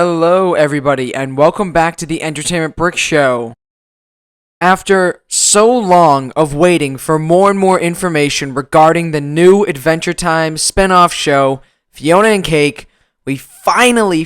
Hello, everybody, and welcome back to the Entertainment Brick Show. After so long of waiting for more and more information regarding the new Adventure Time spinoff show, Fionna and Cake, we finally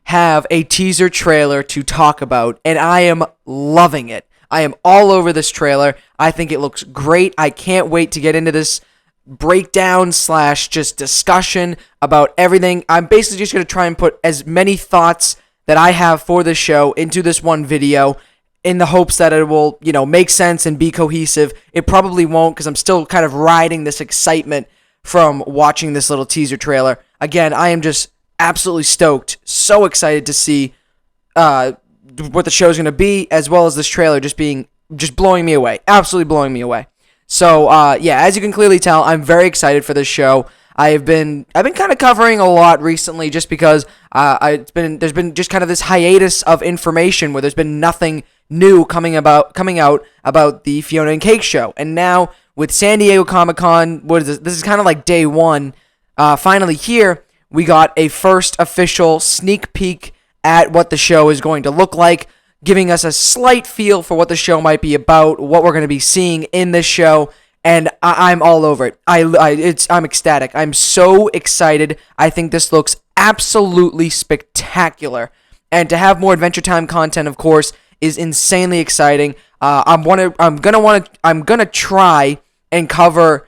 have a teaser trailer to talk about, and I am loving it. I am all over this trailer. I think it looks great. I can't wait to get into this breakdown / just discussion about everything. I'm basically just going to try and put as many thoughts that I have for the show into this one video in the hopes that it will, make sense and be cohesive. It probably won't because I'm still kind of riding this excitement from watching this little teaser trailer. Again, I am just absolutely stoked, so excited to see what the show's going to be, as well as this trailer just blowing me away, absolutely blowing me away. So, as you can clearly tell, I'm very excited for this show. I've been kind of covering a lot recently just because there's been just kind of this hiatus of information where there's been nothing new coming out about the Fionna and Cake show. And now with San Diego Comic-Con, what is this? This is kind of like day one. Finally here, we got a first official sneak peek at what the show is going to look like, giving us a slight feel for what the show might be about, what we're going to be seeing in this show, and I'm all over it. I'm ecstatic. I'm so excited. I think this looks absolutely spectacular, and to have more Adventure Time content, of course, is insanely exciting. I'm gonna try and cover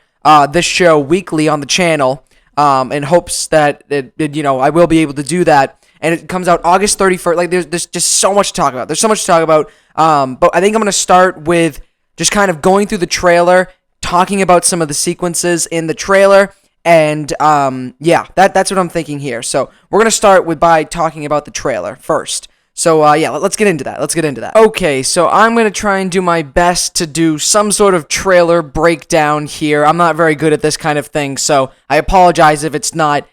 this show weekly on the channel, in hopes that I will be able to do that. And it comes out August 31st. Like, there's just so much to talk about. There's so much to talk about. But I think I'm going to start with just kind of going through the trailer, talking about some of the sequences in the trailer. And, that's what I'm thinking here. So we're going to start by talking about the trailer first. So, let's get into that. Okay, so I'm going to try and do my best to do some sort of trailer breakdown here. I'm not very good at this kind of thing, so I apologize if it's not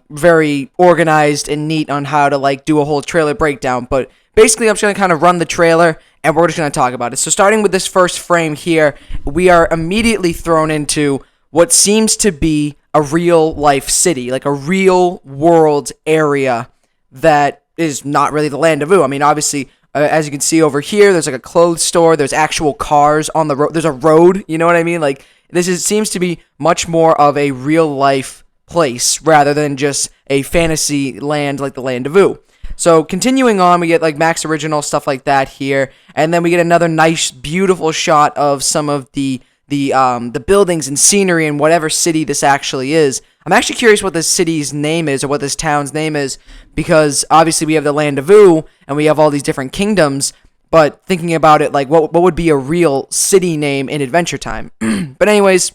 very organized and neat on how to do a whole trailer breakdown, but basically I'm just going to kind of run the trailer and we're just going to talk about it. So starting with this first frame here, we are immediately thrown into what seems to be a real life city, like a real world area that is not really the land of Ooh. I mean, obviously, as you can see over here, there's like a clothes store, there's actual cars on the road, there's a road, you know what I mean? Like, seems to be much more of a real life place rather than just a fantasy land like the land of Ooh. So continuing on, we get like Max Original stuff like that here, and then we get another nice, beautiful shot of some of the buildings and scenery in whatever city this actually is. I'm actually curious what this city's name is or what this town's name is, because obviously we have the land of Ooh and we have all these different kingdoms. But thinking about it, like what would be a real city name in Adventure Time? But anyways,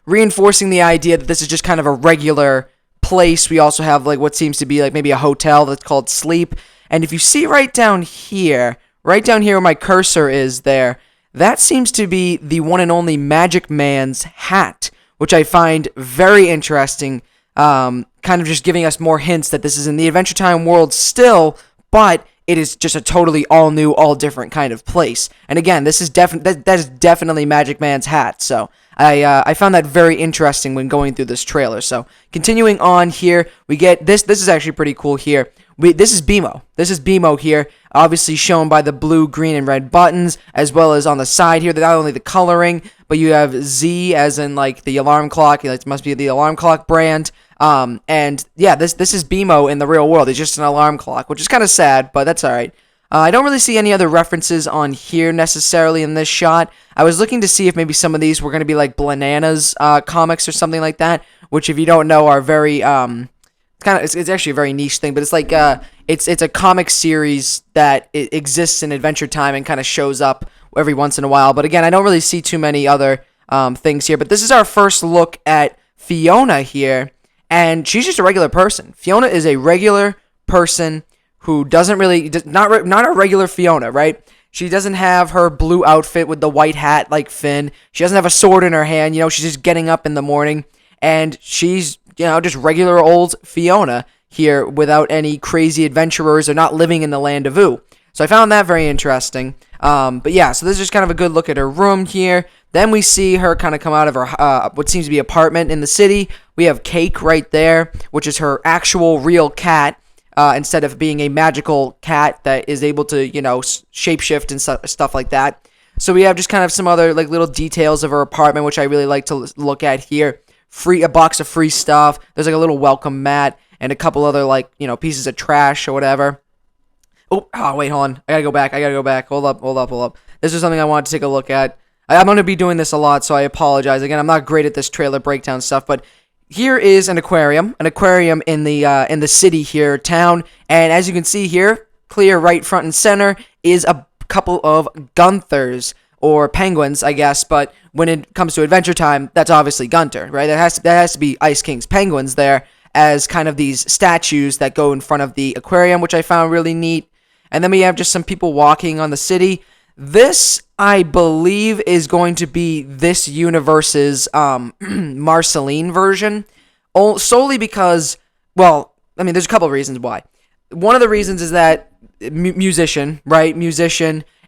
reinforcing the idea that this is just kind of a regular place. We also have like what seems to be like maybe a hotel that's called Sleep. And if you see right down here where my cursor is there, that seems to be the one and only Magic Man's hat, which I find very interesting. Kind of just giving us more hints that this is in the Adventure Time world still, but it is just a totally all new, all different kind of place. And again, this is that is definitely Magic Man's hat. So I found that very interesting when going through this trailer. So continuing on here, we get this. This is actually pretty cool here. This is BMO. This is BMO here, obviously shown by the blue, green, and red buttons, as well as on the side here. Not only the coloring, but you have Z as in like the alarm clock. It must be the alarm clock brand. And yeah, this is BMO in the real world. It's just an alarm clock, which is kind of sad, but that's all right. I don't really see any other references on here necessarily in this shot. I was looking to see if maybe some of these were going to be like Bananas comics or something like that, which if you don't know are very it's actually a very niche thing, but it's like it's a comic series that exists in Adventure Time and kind of shows up every once in a while. But again, I don't really see too many other things here. But this is our first look at Fionna here, and she's just a regular person. Fionna is a regular person who not a regular Fionna, right? She doesn't have her blue outfit with the white hat like Finn. She doesn't have a sword in her hand. She's just getting up in the morning, and she's just regular old Fionna here without any crazy adventurers or not living in the land of Ooh. So I found that very interesting. But yeah, so this is just kind of a good look at her room here. Then we see her kind of come out of her what seems to be apartment in the city, We have Cake right there, which is her actual real cat, instead of being a magical cat that is able to, shapeshift and stuff like that. So we have just kind of some other like little details of her apartment, which I really like to look at here. A box of free stuff. There's like a little welcome mat and a couple other like, pieces of trash or whatever. Oh, wait, hold on. I gotta go back. Hold up. This is something I wanted to take a look at. I'm going to be doing this a lot, so I apologize. Again, I'm not great at this trailer breakdown stuff, but here is an aquarium in the city here, town, and as you can see here, clear right front and center is a couple of Gunthers, or penguins, I guess, but when it comes to Adventure Time, that's obviously Gunter, right? That has to be Ice King's penguins there as kind of these statues that go in front of the aquarium, which I found really neat. And then we have just some people walking on the city. This, I believe, is going to be this universe's Marceline version, solely because, well, I mean, there's a couple of reasons why. One of the reasons is that musician,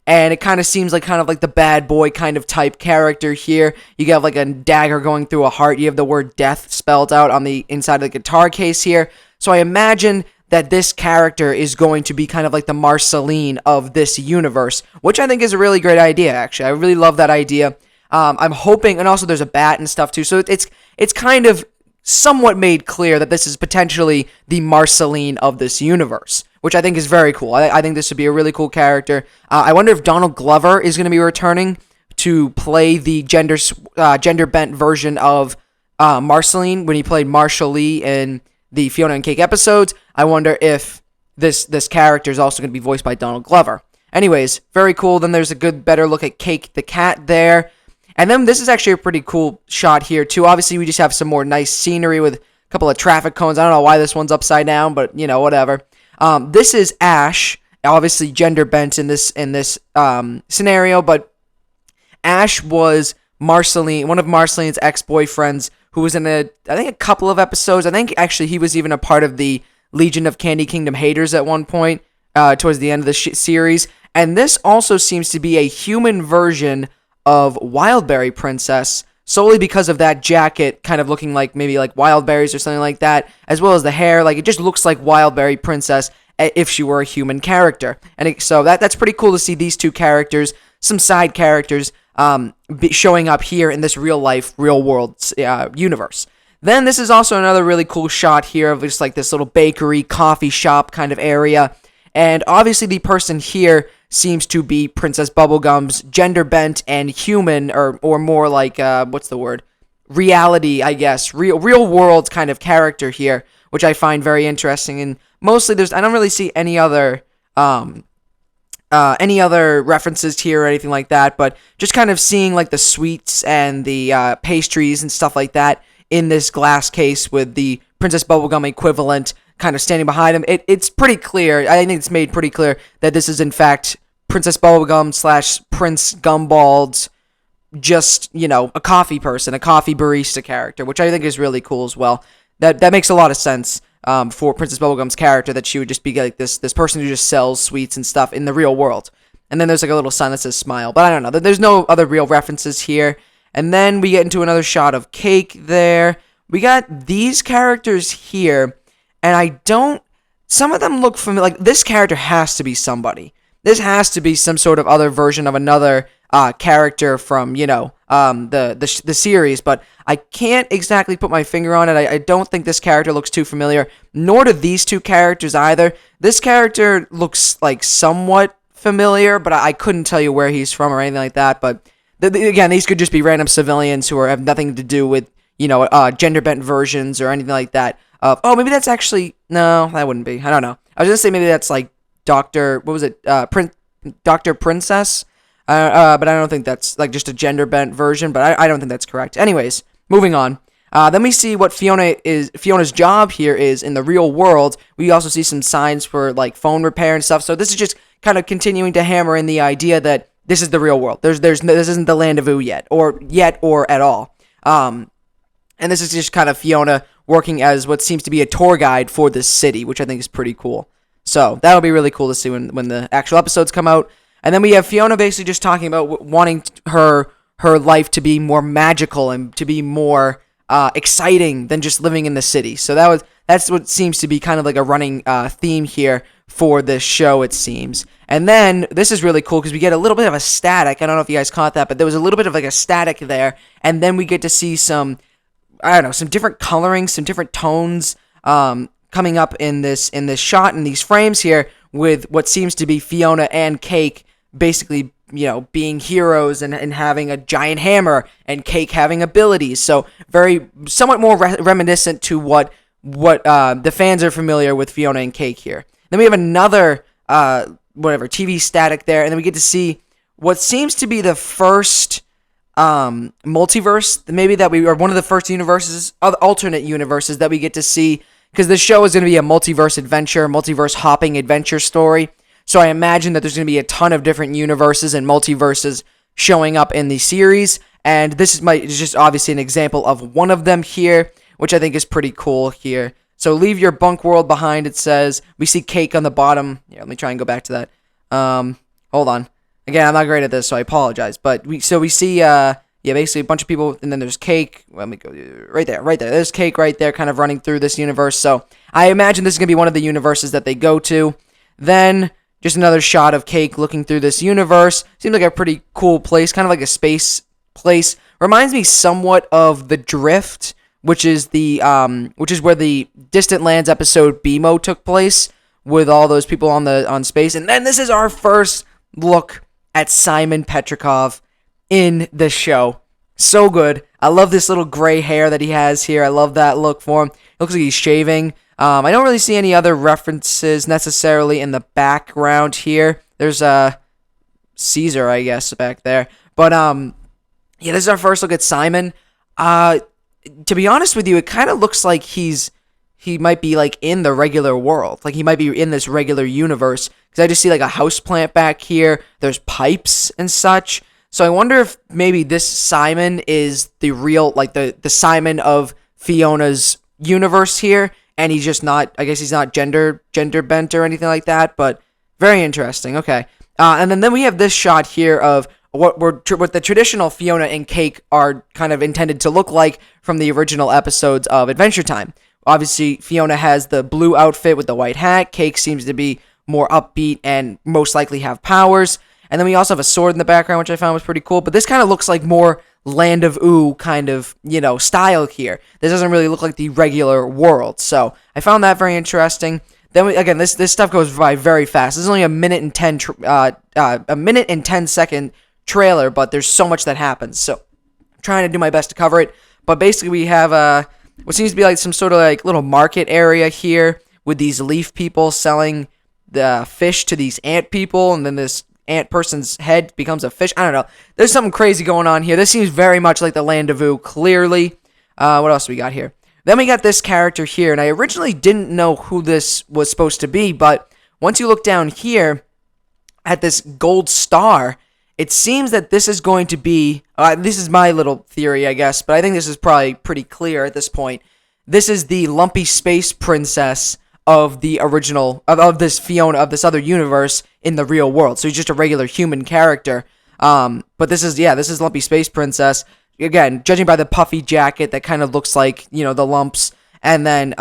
and it kind of seems like the bad boy kind of type character here. You have like a dagger going through a heart. You have the word death spelled out on the inside of the guitar case here. So I imagine that this character is going to be kind of like the Marceline of this universe, which I think is a really great idea, actually. I really love that idea. I'm hoping, and also there's a bat and stuff too, so it's kind of somewhat made clear that this is potentially the Marceline of this universe, which I think is very cool. I think this would be a really cool character. I wonder if Donald Glover is going to be returning to play the gender-bent version of Marceline when he played Marshall Lee in the Fionna and Cake episodes. I wonder if this character is also going to be voiced by Donald Glover. Anyways, very cool. Then there's a better look at Cake the cat there. And then this is actually a pretty cool shot here, too. Obviously, we just have some more nice scenery with a couple of traffic cones. I don't know why this one's upside down, but, whatever. This is Ash, obviously gender bent in this scenario, but Ash was Marceline, one of Marceline's ex-boyfriends, who was in I think a couple of episodes. I think, actually, he was even a part of the Legion of Candy Kingdom haters at one point, towards the end of the series. And this also seems to be a human version of Wildberry Princess, solely because of that jacket kind of looking like maybe like Wildberries or something like that, as well as the hair. Like, it just looks like Wildberry Princess if she were a human character. And so that's pretty cool to see these two characters, some side characters, showing up here in this real world universe. Then this is also another really cool shot here of just like this little bakery, coffee shop kind of area. And obviously the person here seems to be Princess Bubblegum's gender bent and human, or more like, what's the word? Reality, I guess. Real world kind of character here, which I find very interesting. And mostly I don't really see any other references here or anything like that, but just kind of seeing like the sweets and the pastries and stuff like that in this glass case with the Princess Bubblegum equivalent kind of standing behind him. It's pretty clear. I think it's made pretty clear that this is in fact Princess Bubblegum / Prince Gumbald's just, a coffee person, a coffee barista character, which I think is really cool as well. That makes a lot of sense for Princess Bubblegum's character, that she would just be like this person who just sells sweets and stuff in the real world. And then there's like a little sign that says smile, but I don't know. There's no other real references here. And then we get into another shot of Cake there. We got these characters here, and some of them look familiar. Like, this character has to be somebody. This has to be some sort of other version of another character from, the series, but I can't exactly put my finger on it. I don't think this character looks too familiar, nor do these two characters either. This character looks like somewhat familiar, but I couldn't tell you where he's from or anything like that. But again, these could just be random civilians who have nothing to do with, gender bent versions or anything like that. Maybe that's actually, no, that wouldn't be. I don't know. I was gonna say maybe that's like Dr. Princess? But I don't think that's like just a gender bent version, but I don't think that's correct. Anyways, moving on. Then we see what Fiona's job here is in the real world. We also see some signs for like phone repair and stuff. So this is just kind of continuing to hammer in the idea that this is the real world. This isn't the land of Ooh yet or at all. And this is just kind of Fiona working as what seems to be a tour guide for this city, which I think is pretty cool. So that'll be really cool to see when the actual episodes come out. And then we have Fiona basically just talking about wanting her life to be more magical and to be more exciting than just living in the city. So that's what seems to be kind of like a running theme here for this show, it seems. And then this is really cool because we get a little bit of a static. I don't know if you guys caught that, but there was a little bit of like a static there, and then we get to see some, I don't know, some different coloring, some different tones coming up in this shot, in these frames here, with what seems to be Fionna and Cake basically, being heroes and having a giant hammer, and Cake having abilities. So very, somewhat more reminiscent to what the fans are familiar with Fionna and Cake here. Then we have another, TV static there, and then we get to see what seems to be the first multiverse, maybe or one of the first universes, alternate universes that we get to see, because this show is going to be a multiverse hopping adventure story. So I imagine that there's going to be a ton of different universes and multiverses showing up in the series, and this is just obviously an example of one of them here, which I think is pretty cool here. So leave your bunk world behind, it says. We see Cake on the bottom. Yeah, let me try and go back to that. Hold on. Again, I'm not great at this, so I apologize. But we see basically a bunch of people, and then there's Cake. Let me go right there. There's Cake right there, kind of running through this universe. So I imagine this is going to be one of the universes that they go to. Then just another shot of Cake looking through this universe. Seems like a pretty cool place, kind of like a space place. Reminds me somewhat of The Drift, which is where the Distant Lands episode BMO took place, with all those people on space. And then this is our first look at Simon Petrikov in the show. So good. I love this little gray hair that he has here. I love that look for him. It looks like he's shaving. I don't really see any other references necessarily in the background here. There's Caesar, I guess, back there. But this is our first look at Simon. To be honest with you, it kind of looks like he might be like in the regular world. Like he might be in this regular universe, because I just see like a houseplant back here. There's pipes and such. So I wonder if maybe this Simon is the real, like the Simon of Fiona's universe here, and he's just not, I guess he's not gender bent or anything like that, but very interesting. Okay. And then we have this shot here of what the traditional Fionna and Cake are kind of intended to look like from the original episodes of Adventure Time. Obviously, Fionna has the blue outfit with the white hat. Cake seems to be more upbeat and most likely have powers. And then we also have a sword in the background, which I found was pretty cool. But this kind of looks like more Land of Ooh kind of, style here. This doesn't really look like the regular world. So I found that very interesting. Then this stuff goes by very fast. This is only a minute and 10 second trailer, but there's so much that happens. So I'm trying to do my best to cover it. But basically we have what seems to be like some sort of like little market area here with these leaf people selling the fish to these ant people, and then this ant person's head becomes a fish. I don't know. There's something crazy going on here. This seems very much like the Land of Ooh, clearly. What else we got here? Then we got this character here, and I originally didn't know who this was supposed to be, but once you look down here at this gold star, it seems that this is going to be, this is my little theory, I guess, but I think this is probably pretty clear at this point. This is the lumpy space princess of the original, of this Fionna, of this other universe in the real world. So he's just a regular human character. But this is Lumpy Space Princess. Again, judging by the puffy jacket that kind of looks like, the lumps. And then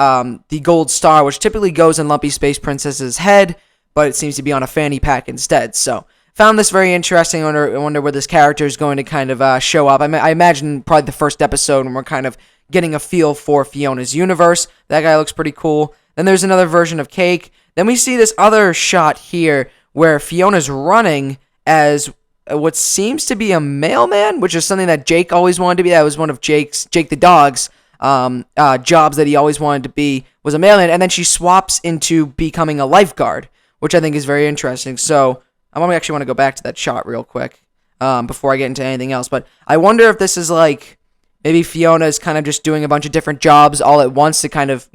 the gold star, which typically goes in Lumpy Space Princess's head, but it seems to be on a fanny pack instead. So found this very interesting. I wonder where this character is going to kind of show up. I imagine probably the first episode when we're kind of getting a feel for Fiona's universe. That guy looks pretty cool. Then there's another version of Cake. Then we see this other shot here where Fiona's running as what seems to be a mailman, which is something that Jake always wanted to be. That was one of Jake the dog's jobs that he always wanted to be, was a mailman. And then she swaps into becoming a lifeguard, which I think is very interesting. So I actually want to go back to that shot real quick before I get into anything else. But I wonder if this is like, maybe Fionna is kind of just doing a bunch of different jobs all at once to kind of,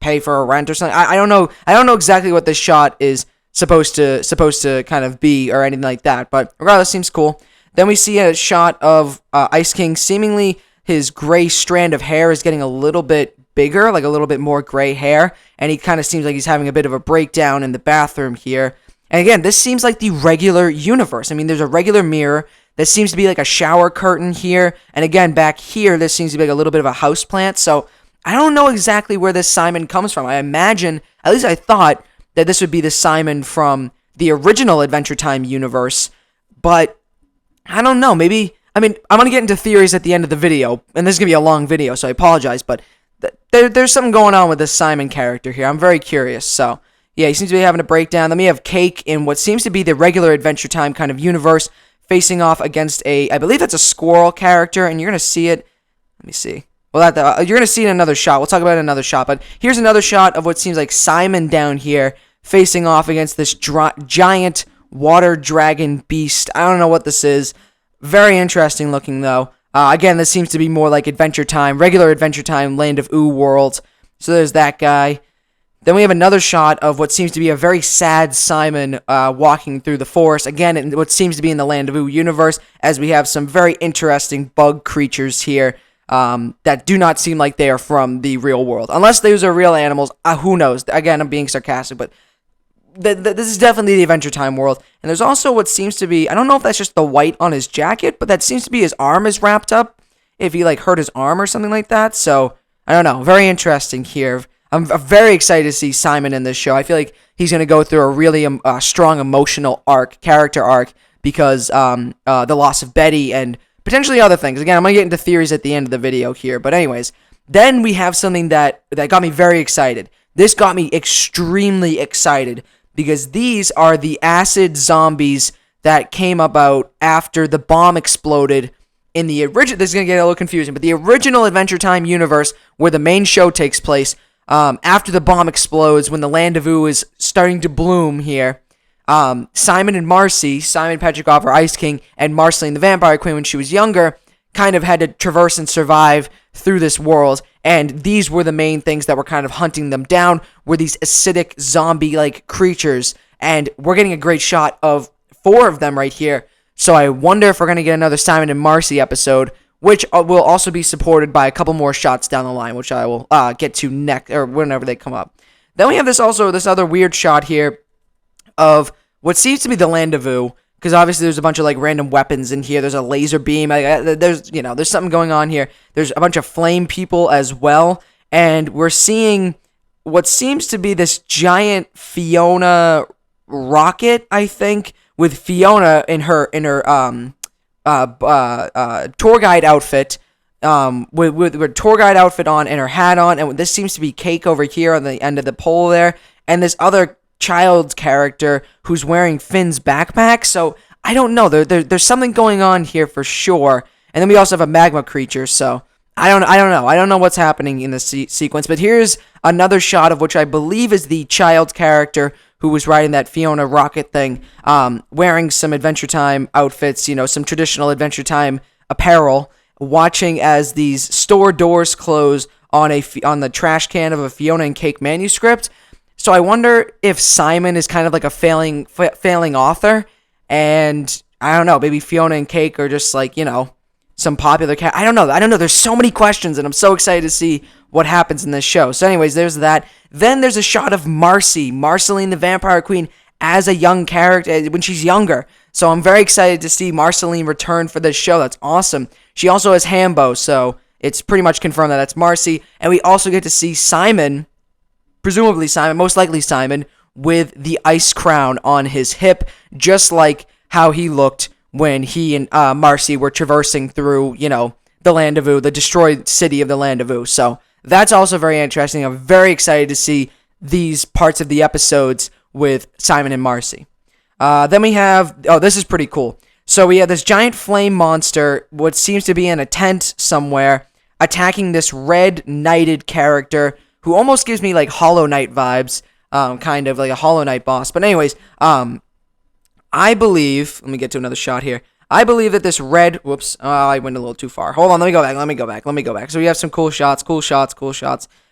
pay for a rent or something. I don't know. I don't know exactly what this shot is supposed to kind of be or anything like that. But regardless, seems cool. Then we see a shot of Ice King. Seemingly, his gray strand of hair is getting a little bit bigger, like a little bit more gray hair, and he kind of seems like he's having a bit of a breakdown in the bathroom here. And again, this seems like the regular universe. I mean, there's a regular mirror. There seems to be like a shower curtain here. And again, back here, this seems to be like a little bit of a house plant. So I don't know exactly where this Simon comes from. I imagine, at least I thought, that this would be the Simon from the original Adventure Time universe. But I don't know. Maybe, I mean, I'm going to get into theories at the end of the video. And this is going to be a long video, so I apologize. But there's something going on with this Simon character here. I'm very curious. So, yeah, he seems to be having a breakdown. Then we have Cake in what seems to be the regular Adventure Time kind of universe, facing off against I believe that's a squirrel character, and you're going to see it. Let me see. Well, you're going to see it in another shot. We'll talk about it in another shot. But here's another shot of what seems like Simon down here, facing off against this giant water dragon beast. I don't know what this is. Very interesting looking, though. Again, this seems to be more like Adventure Time, regular Adventure Time, Land of Ooh world. So there's that guy. Then we have another shot of what seems to be a very sad Simon walking through the forest. Again, in what seems to be in the Land of Ooh universe, as we have some very interesting bug creatures here that do not seem like they are from the real world. Unless those are real animals, who knows? Again, I'm being sarcastic, but this is definitely the Adventure Time world. And there's also what seems to be, I don't know if that's just the white on his jacket, but that seems to be his arm is wrapped up, if he like hurt his arm or something like that. So, I don't know. Very interesting here. I'm very excited to see Simon in this show. I feel like he's going to go through a really strong emotional character arc, because the loss of Betty and potentially other things. Again, I'm going to get into theories at the end of the video here. But anyways, then we have something that got me very excited. This got me extremely excited, because these are the acid zombies that came about after the bomb exploded in the original. This is going to get a little confusing, but the original Adventure Time universe, where the main show takes place, after the bomb explodes, when the Land of Ooh is starting to bloom here, Simon and Marcy, Simon Petrikov, or Ice King, and Marceline the Vampire Queen, when she was younger, kind of had to traverse and survive through this world, and these were the main things that were kind of hunting them down, were these acidic zombie-like creatures, and we're getting a great shot of 4 of them right here. So I wonder if we're going to get another Simon and Marcy episode, which will also be supported by a couple more shots down the line, which I will get to next, or whenever they come up. Then we have this other weird shot here of what seems to be the Land of Ooh, because obviously there's a bunch of like random weapons in here. There's a laser beam. There's something going on here. There's a bunch of flame people as well, and we're seeing what seems to be this giant Fionna rocket, I think, with Fionna in her tour guide outfit, with a tour guide outfit on and her hat on, and this seems to be Cake over here on the end of the pole there, and this other child character who's wearing Finn's backpack. So I don't know. There's something going on here for sure. And then we also have a magma creature. So I don't know. I don't know what's happening in this sequence. But here's another shot of which I believe is the child character who was riding that Fionna rocket thing, wearing some Adventure Time outfits, some traditional Adventure Time apparel, watching as these store doors close on the trash can of a Fionna and Cake manuscript. So I wonder if Simon is kind of like a failing author, and I don't know, maybe Fionna and Cake are just like, some popular cat. I don't know. There's so many questions, and I'm so excited to see what happens in this show. So anyways, there's that. Then there's a shot of Marceline the Vampire Queen, as a young character, when she's younger. So I'm very excited to see Marceline return for this show. That's awesome. She also has Hambo, so it's pretty much confirmed that that's Marcy. And we also get to see Simon, presumably Simon, most likely Simon, with the ice crown on his hip, just like how he looked when he and Marcy were traversing through, the Land of Ooh, the destroyed city of the Land of Ooh. So that's also very interesting. I'm very excited to see these parts of the episodes with Simon and Marcy. Then we have, this is pretty cool. So we have this giant flame monster, what seems to be in a tent somewhere, attacking this red knighted character who almost gives me like Hollow Knight vibes, kind of like a Hollow Knight boss. But anyways, I believe, let me get to another shot here. I believe that this red, I went a little too far. Hold on, let me go back. So we have some cool shots.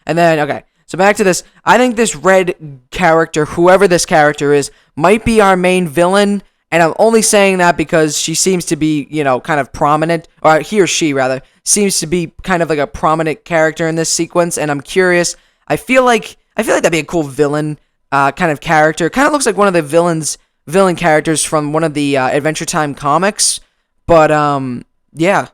And then, okay, so back to this. I think this red character, whoever this character is, might be our main villain. And I'm only saying that because she seems to be, kind of prominent, or he or she, rather, seems to be kind of like a prominent character in this sequence, and I'm curious. I feel like that'd be a cool villain, kind of character. Kind of looks like one of the villain characters from one of the Adventure Time comics, But yeah,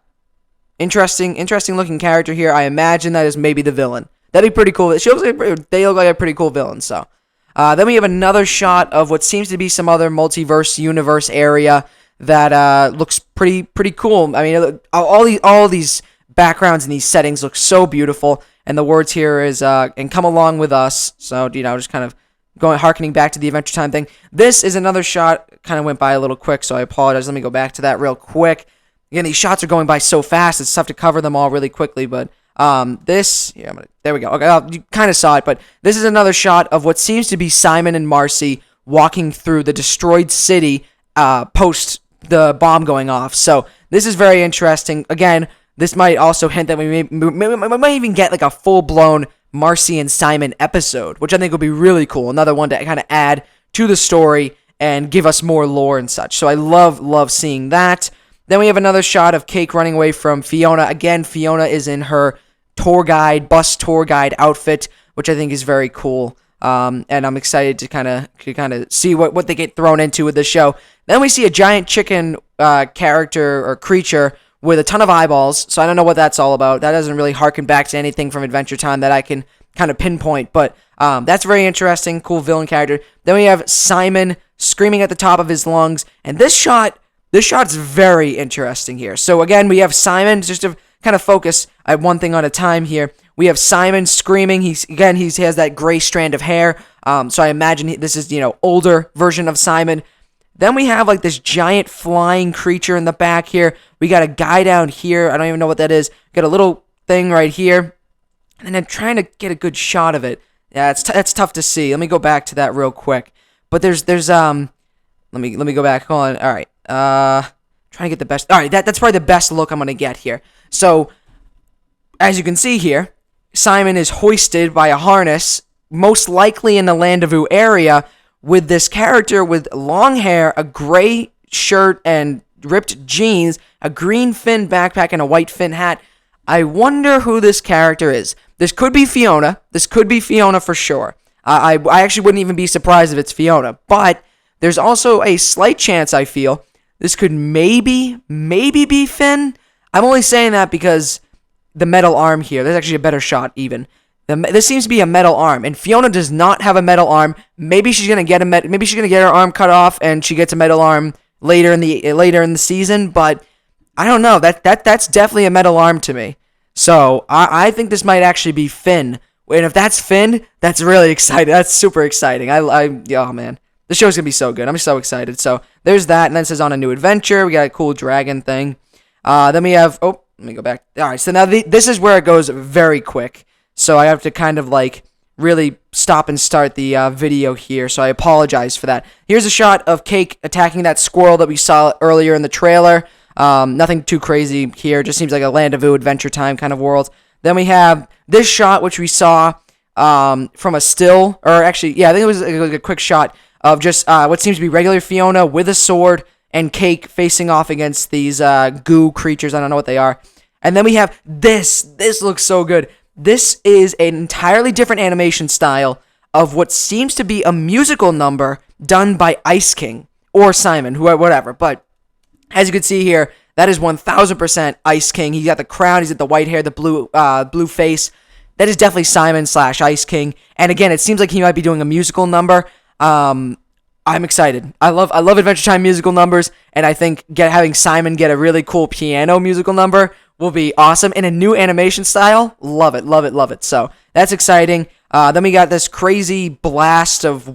interesting looking character here. I imagine that is maybe the villain. That'd be pretty cool. They look like a pretty cool villain. So then we have another shot of what seems to be some other multiverse universe area that looks pretty cool. I mean, all these backgrounds and these settings look so beautiful. And the words here is and come along with us. So just kind of harkening back to the Adventure Time thing. This is another shot. Kind of went by a little quick, so I apologize. Let me go back to that real quick. Again, these shots are going by so fast, it's tough to cover them all really quickly, but there we go. Okay, you kind of saw it, but this is another shot of what seems to be Simon and Marcy walking through the destroyed city post the bomb going off. So this is very interesting. Again, this might also hint that we might even get like a full-blown Marcy and Simon episode, which I think would be really cool. Another one to kind of add to the story and give us more lore and such. So I love seeing that. Then we have another shot of Cake running away from Fionna. Again, Fionna is in her bus tour guide outfit, which I think is very cool. And I'm excited to kind of see what they get thrown into with the show. Then we see a giant chicken character or creature with a ton of eyeballs. So I don't know what that's all about. That doesn't really harken back to anything from Adventure Time that I can kind of pinpoint. But that's very interesting. Cool villain character. Then we have Simon screaming at the top of his lungs. And this shot's very interesting here. So again, we have Simon, just to kind of focus at one thing at a time here. We have Simon screaming. He has that gray strand of hair. So I imagine this is, older version of Simon. Then we have like this giant flying creature in the back here. We got a guy down here. I don't even know what that is. Got a little thing right here. And I'm trying to get a good shot of it. Yeah, it's tough to see. Let me go back to that real quick. But there's let me go back. Hold on. All right. Trying to get the best. All right, that's probably the best look I'm gonna get here. So, as you can see here, Simon is hoisted by a harness, most likely in the Landezvous area, with this character with long hair, a gray shirt and ripped jeans, a green fin backpack, and a white fin hat. I wonder who this character is. This could be Fionna. This could be Fionna for sure. I actually wouldn't even be surprised if it's Fionna. But there's also a slight chance, I feel, this could maybe be Finn. I'm only saying that because the metal arm here. There's actually a better shot even. This seems to be a metal arm, and Fionna does not have a metal arm. Maybe she's gonna get her arm cut off, and she gets a metal arm later in the season. But I don't know. That's definitely a metal arm to me. So I think this might actually be Finn. And if that's Finn, that's really exciting. That's super exciting. Oh man. The show's going to be so good. I'm so excited. So, there's that. And then it says on a new adventure. We got a cool dragon thing. Then we have... Oh, let me go back. Alright, so now this is where it goes very quick. So, I have to kind of, really stop and start the video here. So, I apologize for that. Here's a shot of Cake attacking that squirrel that we saw earlier in the trailer. Nothing too crazy here. Just seems like a Landezvous Adventure Time kind of world. Then we have this shot, which we saw from a still. Or actually, yeah, I think it was a quick shot of just what seems to be regular Fionna with a sword and Cake facing off against these goo creatures. I don't know what they are. And then we have this. This looks so good. This is an entirely different animation style of what seems to be a musical number done by Ice King or Simon, whatever. But as you can see here, that is 1000% Ice King. He's got the crown. He's got the white hair, the blue face. That is definitely Simon/Ice King. And again, it seems like he might be doing a musical number. I'm excited. I love Adventure Time musical numbers, and I think having Simon get a really cool piano musical number will be awesome in a new animation style. Love it. So that's exciting. Then we got this crazy blast of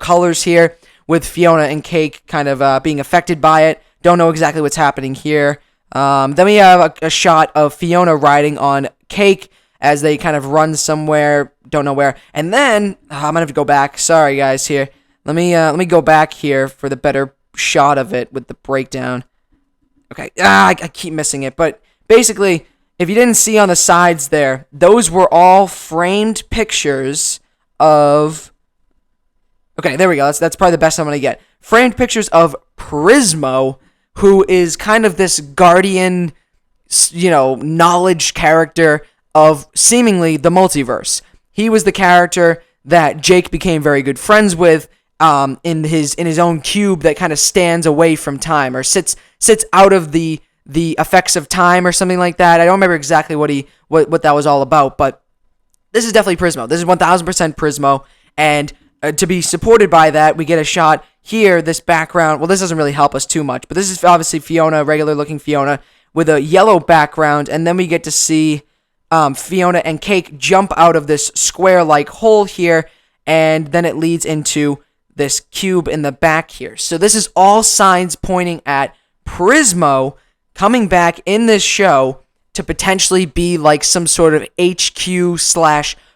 colors here with Fionna and Cake kind of being affected by it. Don't know exactly what's happening here. Then we have a shot of Fionna riding on Cake as they kind of run somewhere. Don't know where. And then I'm gonna have to go back. Sorry guys here. Let me go back here for the better shot of it with the breakdown. Okay. I keep missing it. But basically, if you didn't see on the sides there, those were all framed pictures of... Okay, there we go. That's probably the best I'm gonna get. Framed pictures of Prismo, who is kind of this guardian, knowledge character of seemingly the multiverse. He was the character that Jake became very good friends with in his own cube that kind of stands away from time, or sits out of the effects of time or something like that. I don't remember exactly what that was all about, but this is definitely Prismo. This is 1000% Prismo, and to be supported by that, we get a shot here. This background, well, this doesn't really help us too much, but this is obviously Fionna, regular looking Fionna, with a yellow background, and then we get to see Fionna and Cake jump out of this square-like hole here, and then it leads into this cube in the back here. So this is all signs pointing at Prismo coming back in this show to potentially be like some sort of HQ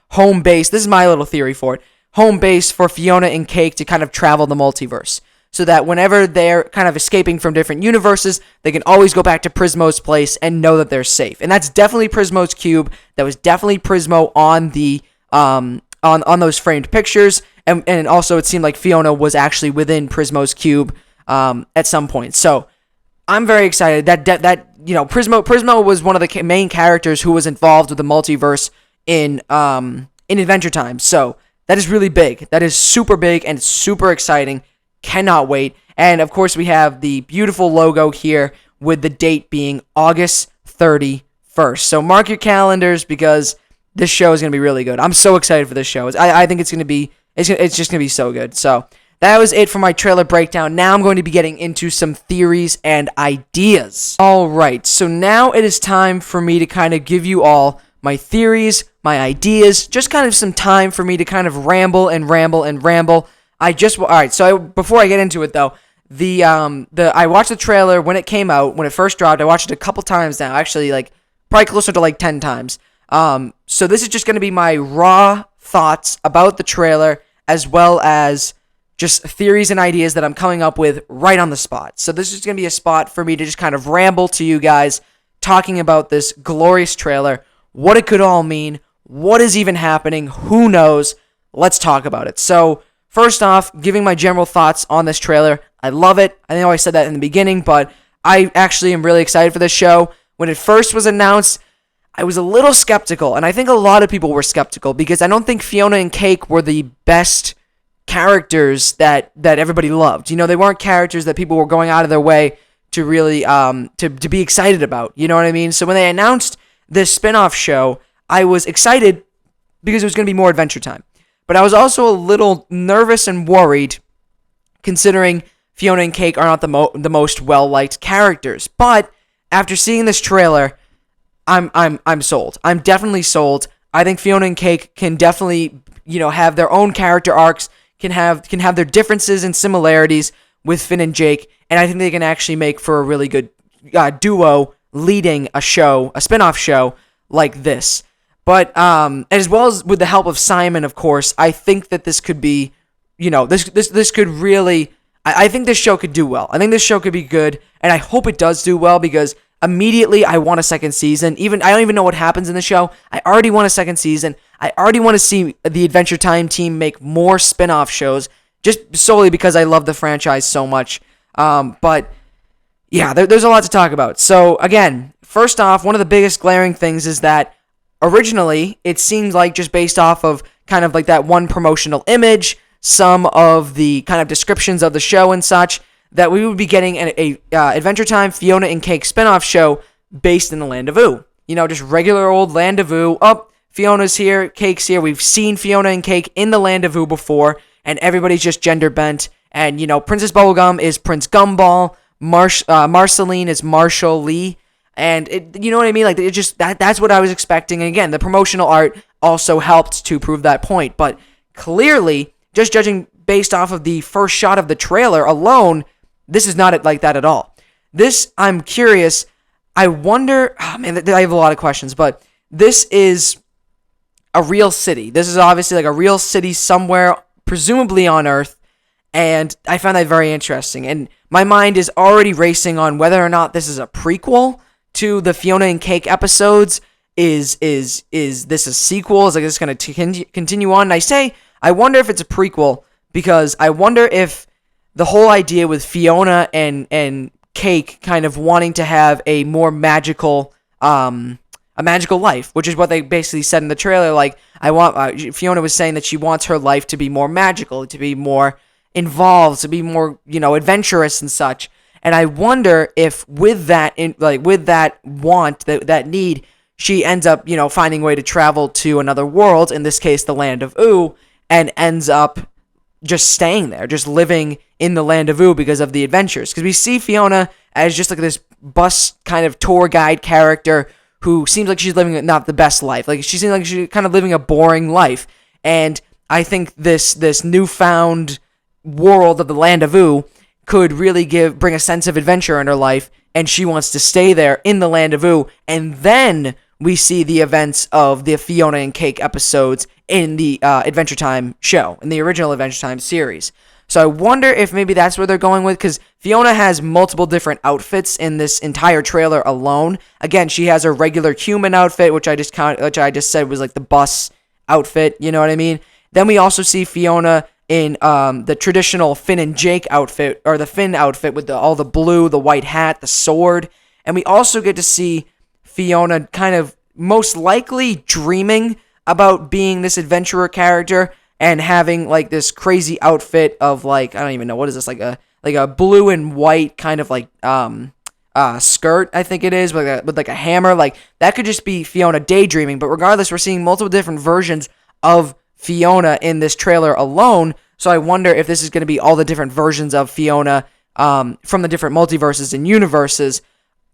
/ home base. This is my little theory for it. Home base for Fionna and Cake to kind of travel the multiverse, so that whenever they're kind of escaping from different universes, they can always go back to Prismo's place and know that they're safe. And that's definitely Prismo's cube. That was definitely Prismo on the on those framed pictures. And also it seemed like Fionna was actually within Prismo's cube at some point. So I'm very excited that Prismo was one of the main characters who was involved with the multiverse in Adventure Time. So that is really big. That is super big and super exciting. Cannot wait. And of course we have the beautiful logo here with the date being August 31st. So mark your calendars, because this show is going to be really good. I'm so excited for this show. I think it's going to be it's just going to be so good. So that was it for my trailer breakdown. Now I'm going to be getting into some theories and ideas. Alright, so now it is time for me to kind of give you all my theories, my ideas, just kind of some time for me to kind of ramble. Alright, so before I get into it though, I watched the trailer when it came out, when it first dropped. I watched it a couple times now, actually, like probably closer to like 10 times. So this is just going to be my raw thoughts about the trailer, as well as just theories and ideas that I'm coming up with right on the spot. So this is going to be a spot for me to just kind of ramble to you guys, talking about this glorious trailer, what it could all mean, what is even happening, who knows. Let's talk about it. So first off, giving my general thoughts on this trailer. I love it. I know I said that in the beginning, but I actually am really excited for this show. When it first was announced, I was a little skeptical, and I think a lot of people were skeptical, because I don't think Fionna and Cake were the best characters that everybody loved. You know, they weren't characters that people were going out of their way to really to be excited about. You know what I mean? So when they announced this spinoff show, I was excited because it was going to be more Adventure Time. But I was also a little nervous and worried, considering Fionna and Cake are not the most well-liked characters. But after seeing this trailer, I'm sold. I'm definitely sold. I think Fionna and Cake can definitely, have their own character arcs, can have their differences and similarities with Finn and Jake, and I think they can actually make for a really good duo leading a spinoff show like this. But as well as with the help of Simon, of course, I think that this could be, this could really, I think this show could do well. I think this show could be good, and I hope it does do well, because immediately I want a second season. I don't even know what happens in the show. I already want a second season. I already want to see the Adventure Time team make more spin-off shows, just solely because I love the franchise so much. But yeah, there's a lot to talk about. So again, first off, one of the biggest glaring things is that originally it seemed like, just based off of kind of like that one promotional image, some of the kind of descriptions of the show and such, that we would be getting a Adventure Time Fionna and Cake spinoff show based in the Land of Oo. Just regular old Land of Oo. Oh, Fiona's here, Cake's here. We've seen Fionna and Cake in the Land of Oo before, and everybody's just gender bent. And, Princess Bubblegum is Prince Gumball. Marceline is Marshall Lee. And, you know what I mean? Like, it just, that's what I was expecting. And again, the promotional art also helped to prove that point. But clearly, just judging based off of the first shot of the trailer alone, this is not like that at all. This, I'm curious. I wonder, I have a lot of questions, but this is a real city. This is obviously like a real city somewhere, presumably on Earth, and I found that very interesting. And my mind is already racing on whether or not this is a prequel to the Fionna and Cake episodes. Is this a sequel? Is this going to continue on? And I wonder if it's a prequel, because I wonder if the whole idea with Fionna and Cake kind of wanting to have a more magical life, which is what they basically said in the trailer. Like, Fionna was saying that she wants her life to be more magical, to be more involved, to be more, adventurous and such. And I wonder if with that, with that want, that need, she ends up, finding a way to travel to another world, in this case, the land of Oo, and ends up just staying there, just living in the land of Oo because of the adventures. Because we see Fionna as just like this bus kind of tour guide character who seems like she's living not the best life. Like, she seems like she's kind of living a boring life. And I think this newfound world of the land of Oo could really bring a sense of adventure in her life, and she wants to stay there in the land of Oo. And then we see the events of the Fionna and Cake episodes in the Adventure Time show, in the original Adventure Time series. So I wonder if maybe that's where they're going with, because Fionna has multiple different outfits in this entire trailer alone. Again, she has her regular human outfit, which I just said was like the bus outfit, you know what I mean? Then we also see Fionna in the traditional Finn and Jake outfit, or the Finn outfit with all the blue, the white hat, the sword. And we also get to see Fionna kind of most likely dreaming about being this adventurer character and having like this crazy outfit of like, I don't even know, what is this, like a blue and white kind of like skirt, I think it is, with like a hammer. Like, that could just be Fionna daydreaming. But regardless, we're seeing multiple different versions of Fionna in this trailer alone. So I wonder if this is going to be all the different versions of Fionna from the different multiverses and universes.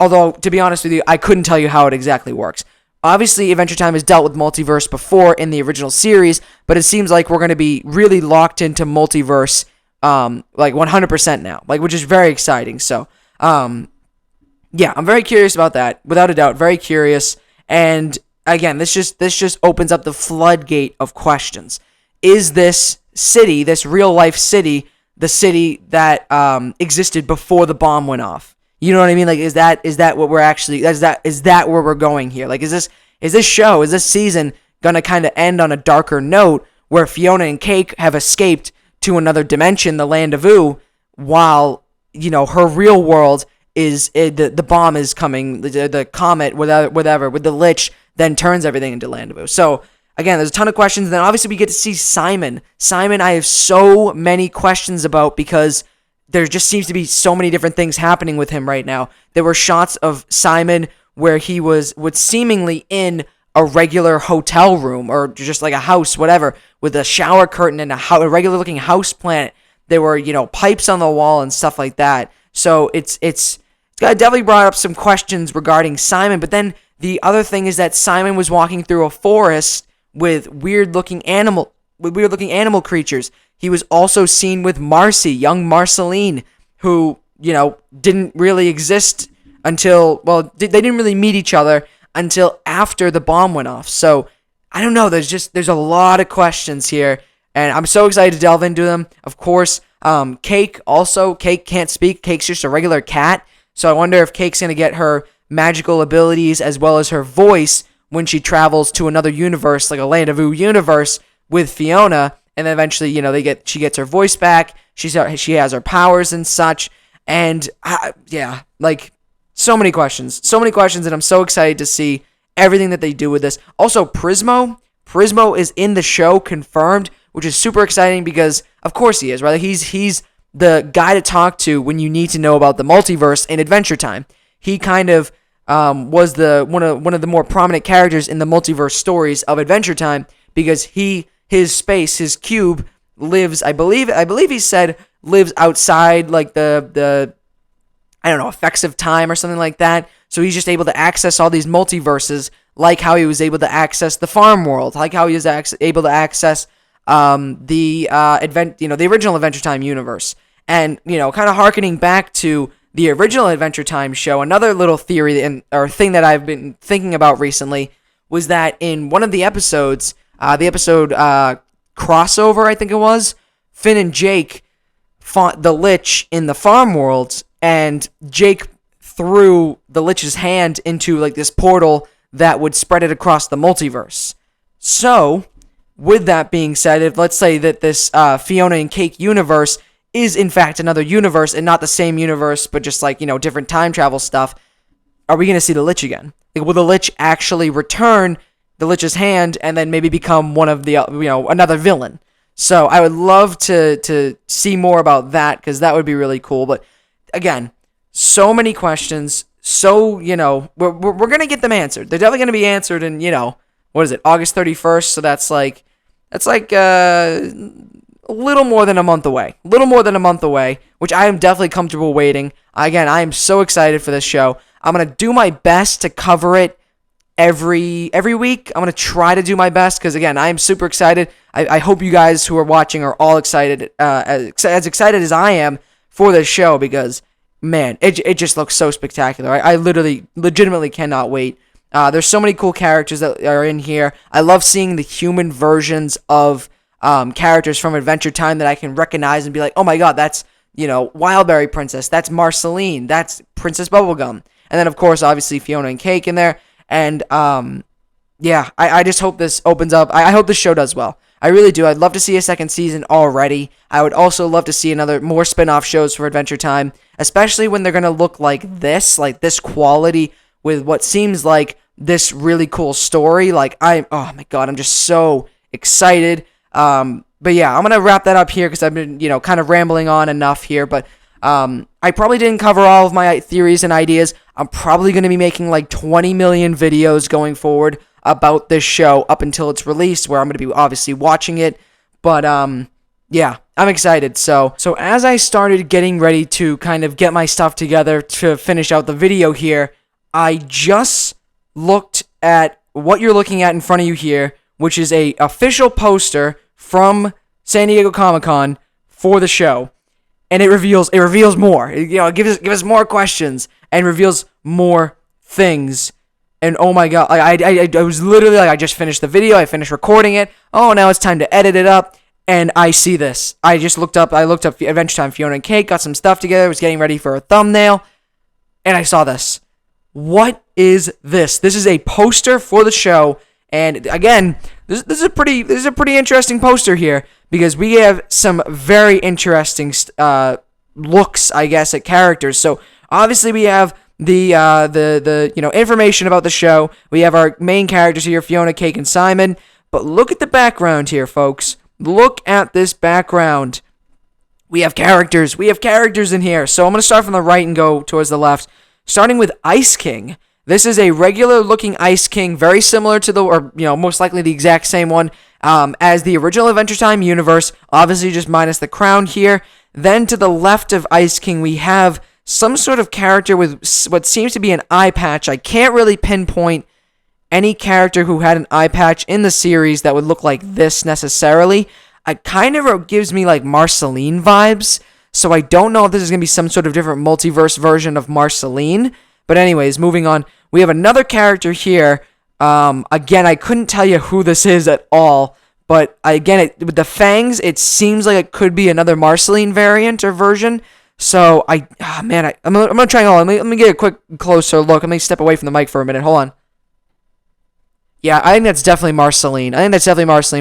Although, to be honest with you, I couldn't tell you how it exactly works. Obviously, Adventure Time has dealt with multiverse before in the original series, but it seems like we're going to be really locked into multiverse, like 100% now, like, which is very exciting. So, yeah, I'm very curious about that, without a doubt, very curious. And again, this just opens up the floodgate of questions. Is this city, this real life city, the city that existed before the bomb went off? You know what I mean? Like, is that what we're actually, is that where we're going here? Like, is this season gonna kind of end on a darker note where Fionna and Cake have escaped to another dimension, the land of Oo, while, her real world is, the bomb is coming, the comet, whatever, with the Lich, then turns everything into land of Oo. So, again, there's a ton of questions. And then obviously we get to see Simon. Simon, I have so many questions about, because there just seems to be so many different things happening with him right now. There were shots of Simon where he was seemingly in a regular hotel room, or just like a house, whatever, with a shower curtain and a regular looking house plant. There were, pipes on the wall and stuff like that. So it's definitely brought up some questions regarding Simon. But then the other thing is that Simon was walking through a forest with weird looking animal creatures. He was also seen with Marcy, young Marceline, who, didn't really exist until, well, they didn't really meet each other until after the bomb went off. So, I don't know, there's a lot of questions here, and I'm so excited to delve into them. Of course, Cake can't speak. Cake's just a regular cat, so I wonder if Cake's going to get her magical abilities as well as her voice when she travels to another universe, like a Land of Oo universe, with Fionna. And then eventually, she gets her voice back. She has her powers and such. And like, so many questions, and I'm so excited to see everything that they do with this. Also, Prismo is in the show, confirmed, which is super exciting because, of course, he is, right? He's the guy to talk to when you need to know about the multiverse in Adventure Time. He kind of was one of the more prominent characters in the multiverse stories of Adventure Time, because his cube lives, I believe he said, lives outside, like, the I don't know, effects of time or something like that. So he's just able to access all these multiverses, like how he was able to access the farm world, like how he was able to access the original Adventure Time universe. And, kind of harkening back to the original Adventure Time show, another little theory or thing that I've been thinking about recently was that in one of the episodes, the episode Crossover, I think it was, Finn and Jake fought the Lich in the farm world, and Jake threw the Lich's hand into, like, this portal that would spread it across the multiverse. So, with that being said, if let's say that this Fionna and Cake universe is in fact another universe and not the same universe, but just like, different time travel stuff, are we going to see the Lich again? Like, will the Lich actually return the Lich's hand and then maybe become one of the, another villain? So I would love to see more about that, because that would be really cool. But again, so many questions. So, we're going to get them answered. They're definitely going to be answered in, what is it, August 31st? So that's like a little more than a month away. A little more than a month away, which I am definitely comfortable waiting. Again, I am so excited for this show. I'm going to do my best to cover it every week. I'm going to try to do my best, because, again, I am super excited. I hope you guys who are watching are all excited, as excited as I am for this show, because, man, it just looks so spectacular. I legitimately cannot wait. There's so many cool characters that are in here. I love seeing the human versions of characters from Adventure Time that I can recognize and be like, oh my god, that's, Wildberry Princess, that's Marceline, that's Princess Bubblegum. And then, of course, obviously, Fionna and Cake in there. And, yeah, I just hope this opens up. I hope this show does well. I really do. I'd love to see a second season already. I would also love to see more spin-off shows for Adventure Time, especially when they're going to look like this quality with what seems like this really cool story. Oh my god, I'm just so excited. But yeah, I'm going to wrap that up here, because I've been, kind of rambling on enough here, but I probably didn't cover all of my theories and ideas. I'm probably going to be making like 20 million videos going forward about this show up until it's released, where I'm going to be obviously watching it. But yeah, I'm excited. So as I started getting ready to kind of get my stuff together to finish out the video here, I just looked at what you're looking at in front of you here, which is a official poster from San Diego Comic-Con for the show. And it reveals more. It gives us more questions and reveals more things. And oh my god, I was literally like, I just finished the video, I finished recording it. Oh, now it's time to edit it up, and I see this. I looked up Adventure Time Fionna and Cake, got some stuff together, was getting ready for a thumbnail, and I saw this. What is this? This is a poster for the show, and again, this is a pretty interesting poster here, because we have some very interesting looks, I guess, at characters. So obviously we have the information about the show. We have our main characters here, Fionna, Cake, and Simon. But look at the background here, folks. Look at this background. We have characters. We have characters in here. So I'm going to start from the right and go towards the left. Starting with Ice King. This is a regular-looking Ice King, very similar to most likely the exact same one as the original Adventure Time universe. Obviously, just minus the crown here. Then to the left of Ice King, we have some sort of character with what seems to be an eye patch. I can't really pinpoint any character who had an eye patch in the series that would look like this necessarily. It kind of gives me like Marceline vibes, so I don't know if this is going to be some sort of different multiverse version of Marceline. But anyways, moving on, we have another character here. Again, I couldn't tell you who this is at all, but again, with the fangs, it seems like it could be another Marceline variant or version. So I'm gonna try and hold on. Let me get a quick closer look. Let me step away from the mic for a minute. Hold on. Yeah, I think that's definitely Marceline.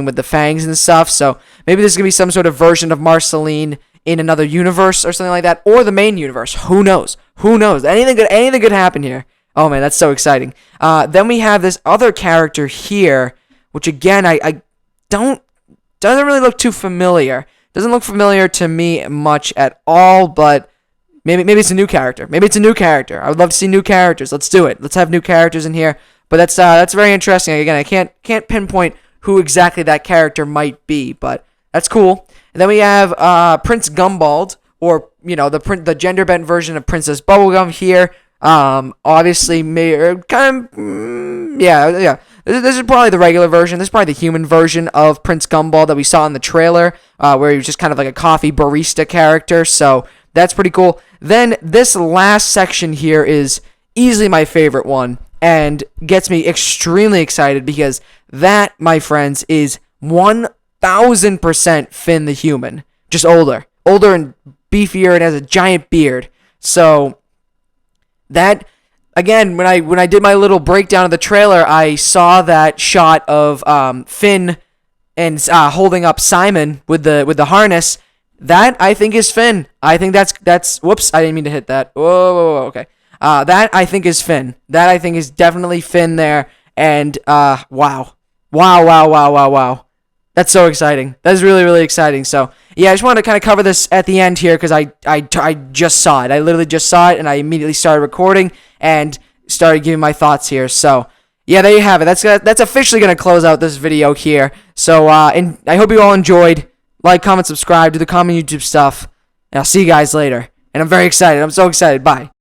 With the fangs and stuff. So maybe this is gonna be some sort of version of Marceline in another universe or something like that, or the main universe. Who knows? Anything could happen here. Oh man, that's so exciting. Then we have this other character here, which again I doesn't really look too familiar. Doesn't look familiar to me much at all, but maybe it's a new character. I would love to see new characters. Let's do it. Let's have new characters in here. But that's very interesting. Again, I can't pinpoint who exactly that character might be, but that's cool. And then we have Prince Gumbald, or the gender bent version of Princess Bubblegum here. Obviously, yeah. This is probably the regular version. This is probably the human version of Prince Gumball that we saw in the trailer, where he was just kind of like a coffee barista character. So that's pretty cool. Then this last section here is easily my favorite one and gets me extremely excited, because that, my friends, is 1000% Finn the human. Just older and beefier, and has a giant beard. So that, again, when I did my little breakdown of the trailer, I saw that shot of Finn and holding up Simon with the harness. That, I think, is Finn. I think that's whoops, I didn't mean to hit that. Whoa, okay. That, I think, is Finn. That, I think, is definitely Finn there. And wow. That's so exciting. That is really, really exciting. So, yeah, I just wanted to kind of cover this at the end here because I just saw it. I literally just saw it, and I immediately started recording and started giving my thoughts here. So, yeah, there you have it. That's officially going to close out this video here. So, and I hope you all enjoyed. Like, comment, subscribe, do the common YouTube stuff. And I'll see you guys later. And I'm very excited. I'm so excited. Bye.